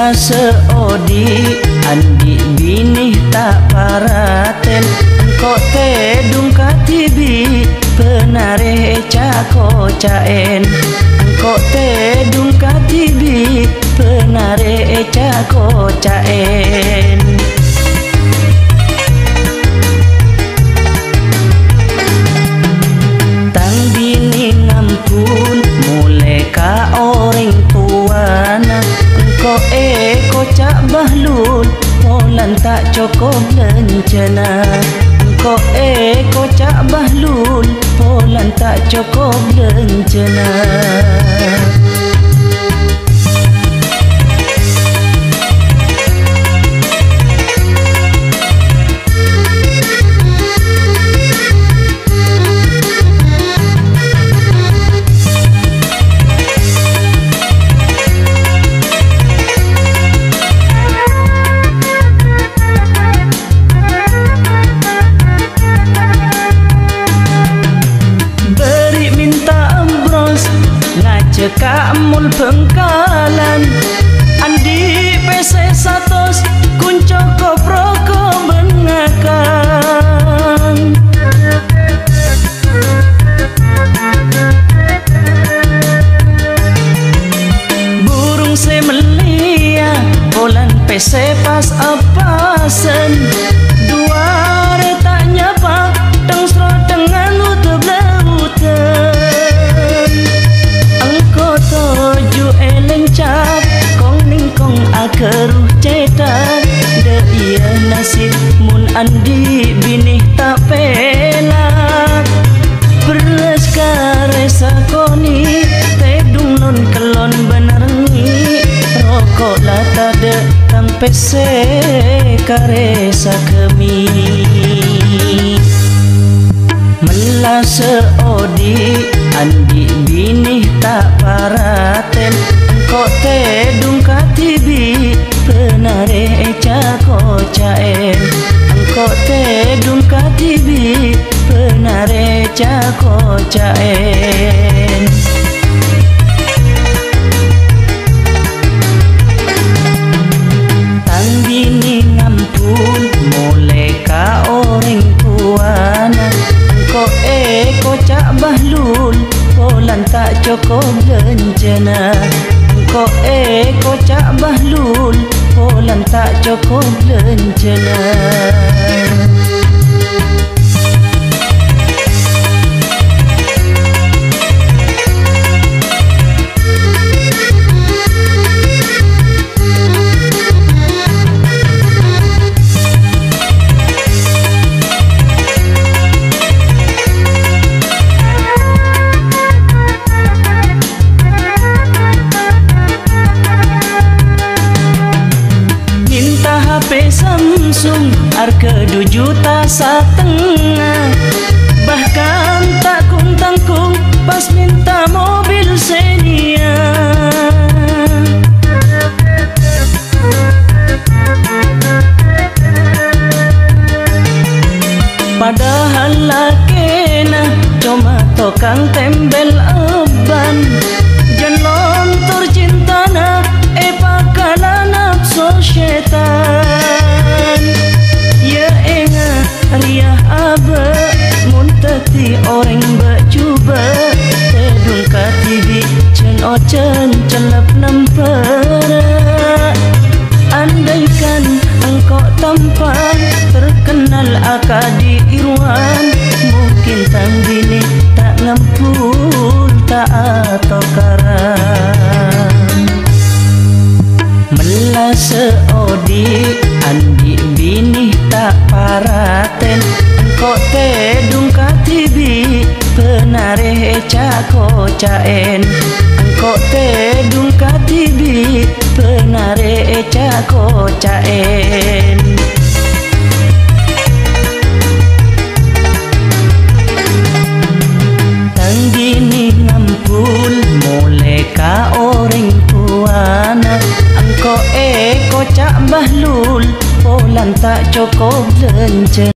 Mela seodi andi binih tak paraten, engkau tedung katibi penare cako caen, engkau tedung katibi penare cako caen. Tang bini ngampun mulai ka orang tuana, engkau eko cak bahlul molan tak cukup lencana, engkau eko cak bahlul molan tak cukup lencana. Cekak mul pengkalan andi pese satos kunco koproko bengakan. Burung semelia bolan pese pas apasen, dua retanya pak teng sro dengan utub leuteun. Elencap kong ningkong akeruh cetak de iya nasib mun andi binih tak pelak. Beres karesa koni tedung non kelon benerengi, rokok lata de sampai se karesa kemi. Mela seodi andi binih tak paraten, engkau tedung katibi penare cako caen, engkau tedung katibi penare cako caen. Tang bini ngampun mulai ka orang tuana, engkau eko cak bahlul polan tak cukup lencana, engkau eko cak bahlul polan tak cukup lencana. Samsung harga 2,5 juta, bahkan tak tanggung pas minta mobil Xenia. Padahal lakena cuma tokang tembel eban, jan lontor cintana pakala nafsu syaitan. Ya enga riah abe muntati orang bercuba, tedung katibi cen ocen celap nampera. Andaikan engkau tampan terkenal akadi irwan, mungkin tang bini tak ngampul tak atau karam. Mela seodi andi binih tak paraten, engkau tedung katibi penare cako caen, engkau tedung katibi penare cako caen. Tang bini ngampul mulai ka orang tuana, engkau eko cak bahlul polan tak cukup lencana.